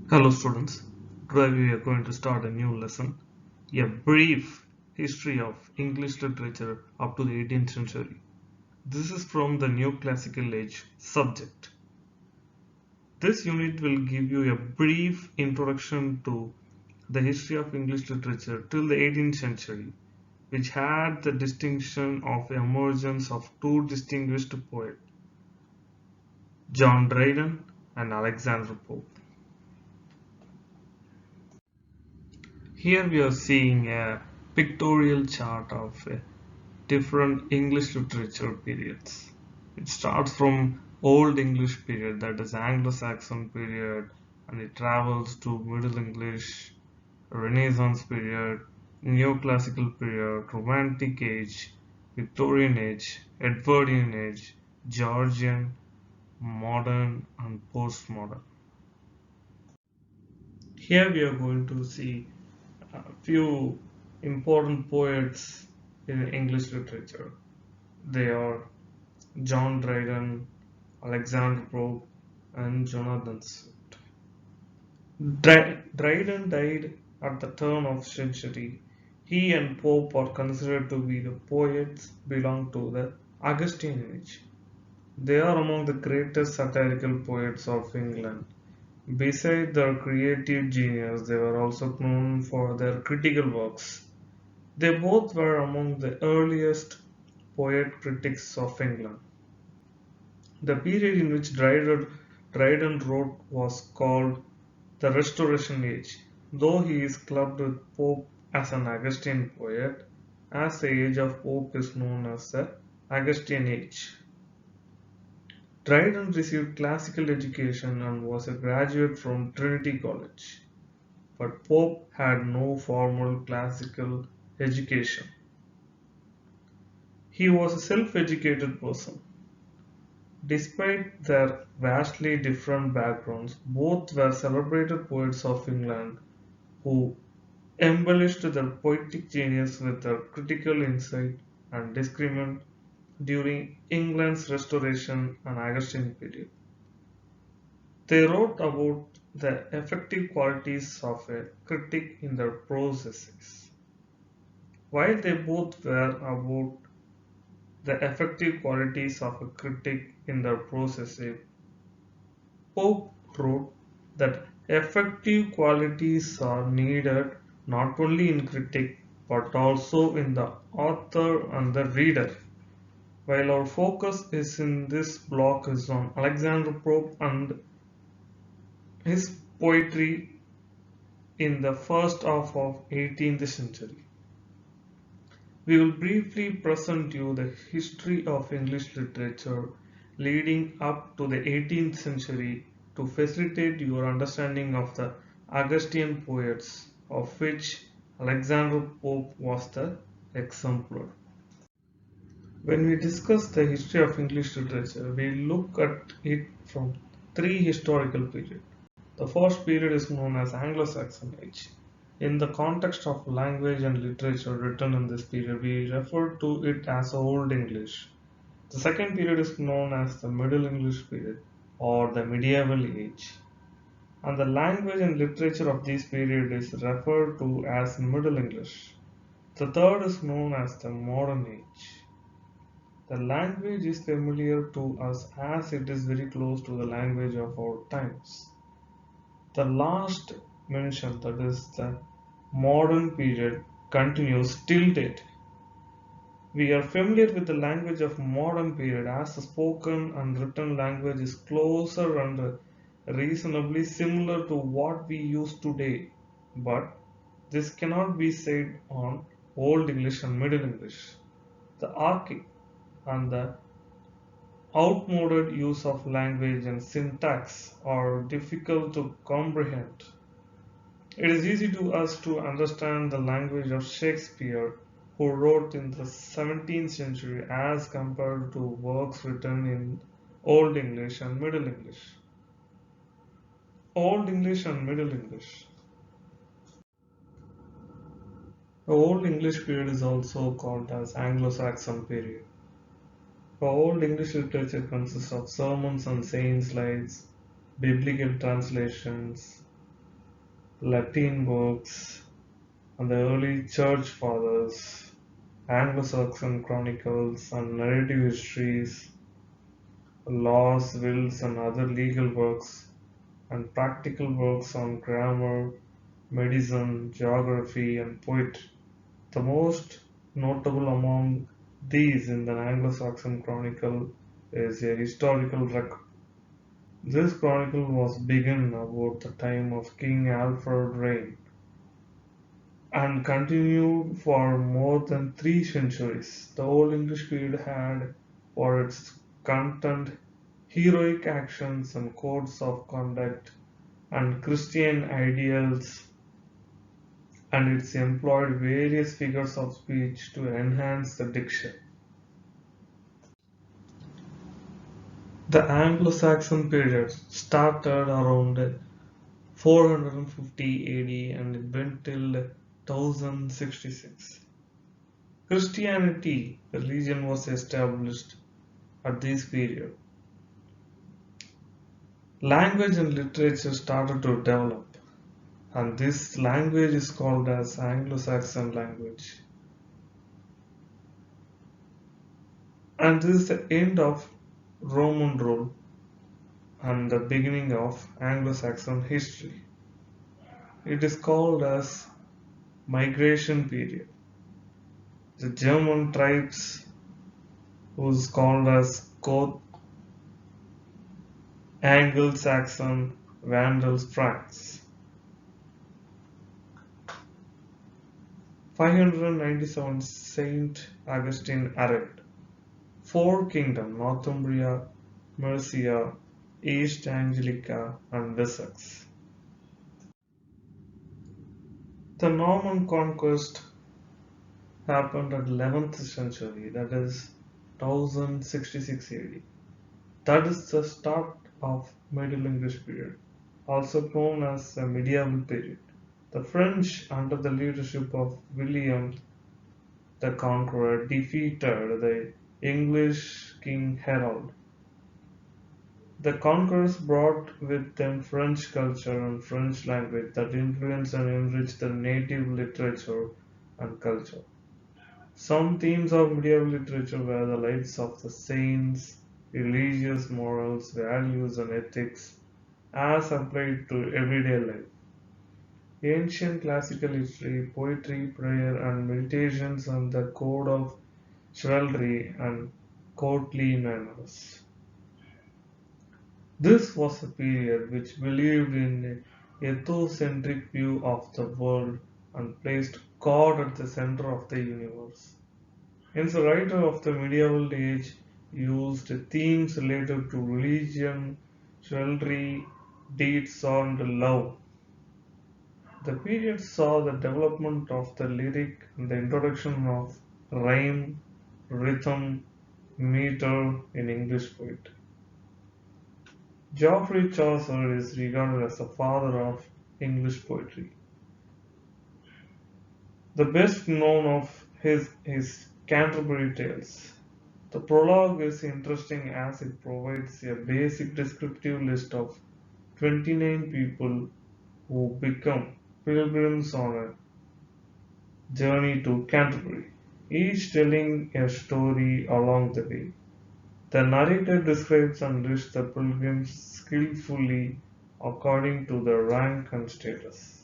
Hello students, today we are going to start a new lesson, a brief history of English literature up to the 18th century. This is from the New Classical Age subject. This unit will give you a brief introduction to the history of English literature till the 18th century, which had the distinction of emergence of two distinguished poets, John Dryden and Alexander Pope. Here we are seeing a pictorial chart of different English literature periods. It starts from Old English period, that is Anglo-Saxon period, and it travels to Middle English, Renaissance period, Neoclassical period, Romantic age, Victorian age, Edwardian age, Georgian, modern, and postmodern. Here we are going to see a few important poets in English literature. They are John Dryden, Alexander Pope, and Jonathan Swift. Dryden died at the turn of the century. He and Pope are considered to be the poets belong to the Augustan age. They are among the greatest satirical poets of England. Besides their creative genius, they were also known for their critical works. They both were among the earliest poet critics of England. The period in which Dryden wrote was called the Restoration Age, though he is clubbed with Pope as an Augustine poet, as the age of Pope is known as the Augustine Age. Dryden received classical education and was a graduate from Trinity College, but Pope had no formal classical education. He was a self-educated person. Despite their vastly different backgrounds, both were celebrated poets of England who embellished their poetic genius with their critical insight and discernment during England's Restoration and Augustine period. They wrote about the effective qualities of a critic in their prose essays. While they both were about the effective qualities of a critic in their prose essay, Pope wrote that effective qualities are needed not only in critic but also in the author and the reader. While our focus is in this block is on Alexander Pope and his poetry in the first half of 18th century. We will briefly present you the history of English literature leading up to the 18th century to facilitate your understanding of the Augustan poets, of which Alexander Pope was the exemplar. When we discuss the history of English literature, we look at it from three historical periods. The first period is known as Anglo-Saxon Age. In the context of language and literature written in this period, we refer to it as Old English. The second period is known as the Middle English period or the Medieval Age. And the language and literature of this period is referred to as Middle English. The third is known as the Modern Age. The language is familiar to us as it is very close to the language of our times. The last mentioned, that is the modern period, continues till date. We are familiar with the language of modern period as the spoken and written language is closer and reasonably similar to what we use today. But this cannot be said on Old English and Middle English. The archaic and the outmoded use of language and syntax are difficult to comprehend. It is easy to us to understand the language of Shakespeare, who wrote in the 17th century, as compared to works written in Old English and Middle English. Old English and Middle English. The Old English period is also called as Anglo-Saxon period. The Old English literature consists of sermons and saints' lives, biblical translations, Latin books, and the early church fathers, Anglo-Saxon chronicles and narrative histories, laws, wills, and other legal works, and practical works on grammar, medicine, geography, and poetry. The most notable among these in the Anglo-Saxon Chronicle is a historical record. This chronicle was begun about the time of King Alfred's reign and continued for more than 3 centuries. The Old English period had for its content heroic actions and codes of conduct and Christian ideals, and it employed various figures of speech to enhance the diction. The Anglo-Saxon period started around 450 AD and it went till 1066. Christianity, the religion, was established at this period. Language and literature started to develop, and this language is called as Anglo-Saxon language. And this is the end of Roman rule and the beginning of Anglo-Saxon history. It is called as migration period. The German tribes was called as Goth, Anglo-Saxon, Vandals, Franks. 597 Saint Augustine arrived. Four kingdoms Northumbria, Mercia, East Anglia, and Wessex. The Norman conquest happened at 11th century, that is 1066 AD. That is the start of Middle English period, also known as the medieval period. The French, under the leadership of William the Conqueror, defeated the English King Harold. The conquerors brought with them French culture and French language that influenced and enriched the native literature and culture. Some themes of medieval literature were the lives of the saints, religious morals, values, and ethics as applied to everyday life. Ancient classical history, poetry, prayer, and meditations on the code of chivalry and courtly manners. This was a period which believed in a ethnocentric view of the world and placed God at the center of the universe. Hence, the writer of the medieval age used themes related to religion, chivalry, deeds, and love. The period saw the development of the lyric and the introduction of rhyme, rhythm, meter in English poetry. Geoffrey Chaucer is regarded as the father of English poetry. The best known of his is Canterbury Tales. The prologue is interesting as it provides a basic descriptive list of 29 people who become pilgrims on a journey to Canterbury, each telling a story along the way. The narrator describes and lists the pilgrims skillfully according to their rank and status.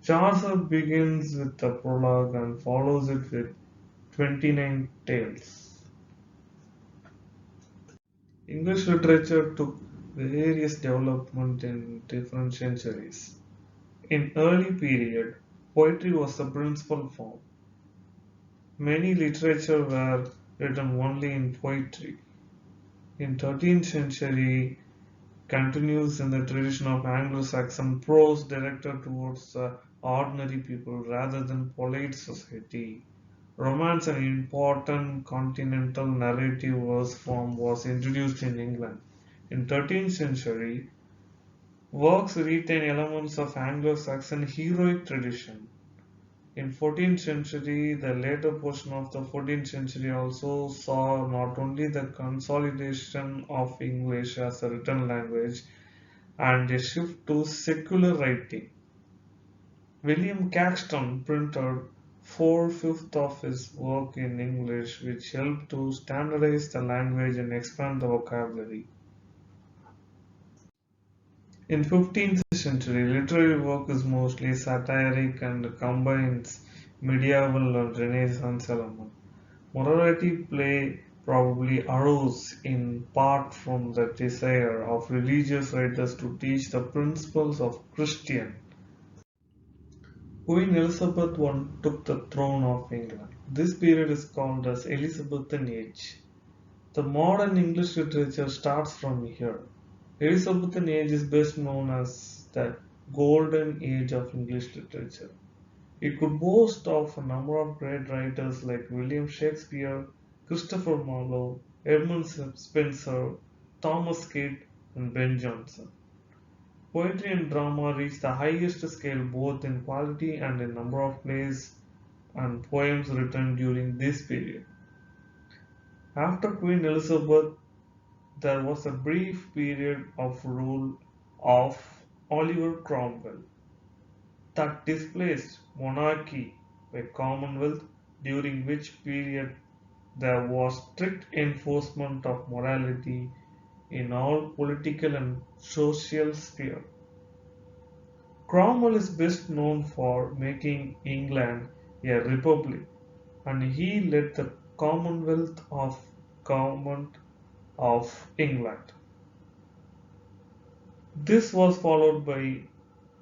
Chaucer begins with the prologue and follows it with 29 tales. English literature took various development in different centuries. In early period, poetry was the principal form. Many literature were written only in poetry. In 13th century, continues in the tradition of Anglo-Saxon prose directed towards the ordinary people rather than polite society. Romance, an important continental narrative verse form, was introduced in England. In 13th century, works retain elements of Anglo-Saxon heroic tradition. In 14th century, the later portion of the 14th century also saw not only the consolidation of English as a written language and a shift to secular writing. William Caxton printed four-fifths of his work in English, which helped to standardize the language and expand the vocabulary. In 15th century, literary work is mostly satiric and combines medieval and Renaissance elements. Morality play probably arose in part from the desire of religious writers to teach the principles of Christian. Queen Elizabeth I took the throne of England. This period is called as Elizabethan Age. The modern English literature starts from here. Elizabethan Age is best known as the Golden Age of English literature. It could boast of a number of great writers like William Shakespeare, Christopher Marlowe, Edmund Spenser, Thomas Kidd, and Ben Jonson. Poetry and drama reached the highest scale both in quality and in number of plays and poems written during this period. After Queen Elizabeth, there was a brief period of rule of Oliver Cromwell that displaced monarchy by Commonwealth, during which period there was strict enforcement of morality in all political and social spheres. Cromwell is best known for making England a republic, and he led the Commonwealth of Government of England. This was followed by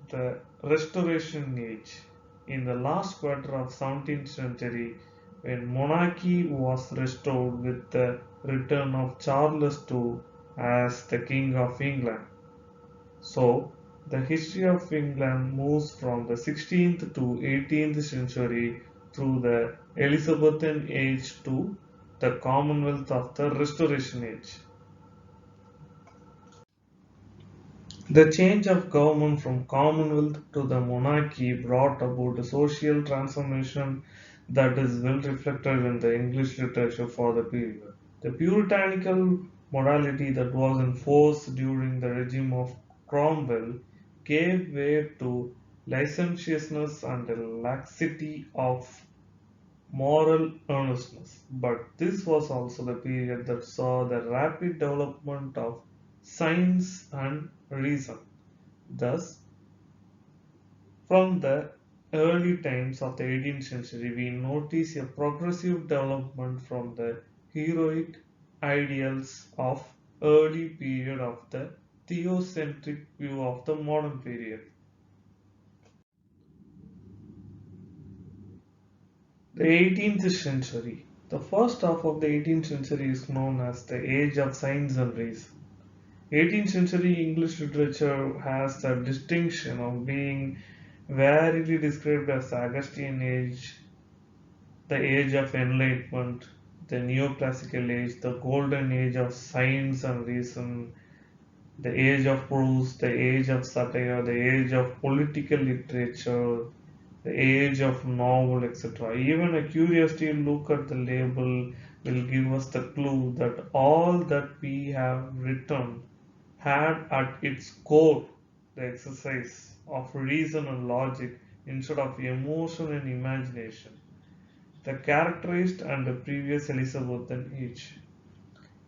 the Restoration Age in the last quarter of 17th century, when monarchy was restored with the return of Charles II as the King of England. So, the history of England moves from the 16th to 18th century through the Elizabethan Age to the Commonwealth of the Restoration Age. The change of government from Commonwealth to the monarchy brought about a social transformation that is well reflected in the English literature for the period. The puritanical morality that was in force during the regime of Cromwell gave way to licentiousness and a laxity of moral earnestness. But this was also the period that saw the rapid development of science and reason. Thus, from the early times of the 18th century, we notice a progressive development from the heroic ideals of early period of the theocentric view of the modern period. The 18th century. The first half of the 18th century is known as the age of science and reason. 18th century English literature has the distinction of being variously described as the Augustan age, the age of enlightenment, the neoclassical age, the golden age of science and reason, the age of prose, the age of satire, the age of political literature, the age of novel, etc. Even a curiosity look at the label will give us the clue that all that we have written had at its core the exercise of reason and logic instead of emotion and imagination, the characterized and the previous Elizabethan age.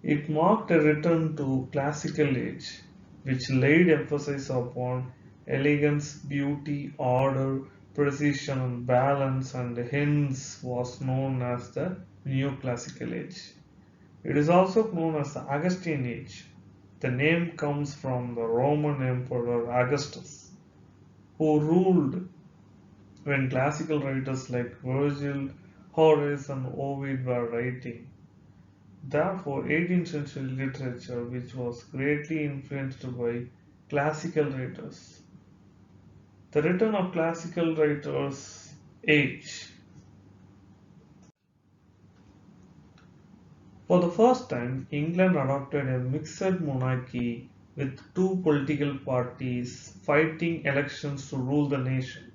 It marked a return to classical age, which laid emphasis upon elegance, beauty, order, precision, and balance, and hence was known as the neoclassical age. It is also known as the Augustan age. The name comes from the Roman Emperor Augustus, who ruled when classical writers like Virgil, Horace, and Ovid were writing. Therefore, 18th century literature, which was greatly influenced by classical writers. The return of classical writers' age. For the first time, England adopted a mixed monarchy with two political parties fighting elections to rule the nation.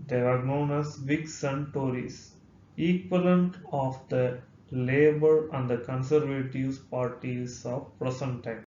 They were known as Whigs and Tories, equivalent of the Labour and the Conservative parties of present time.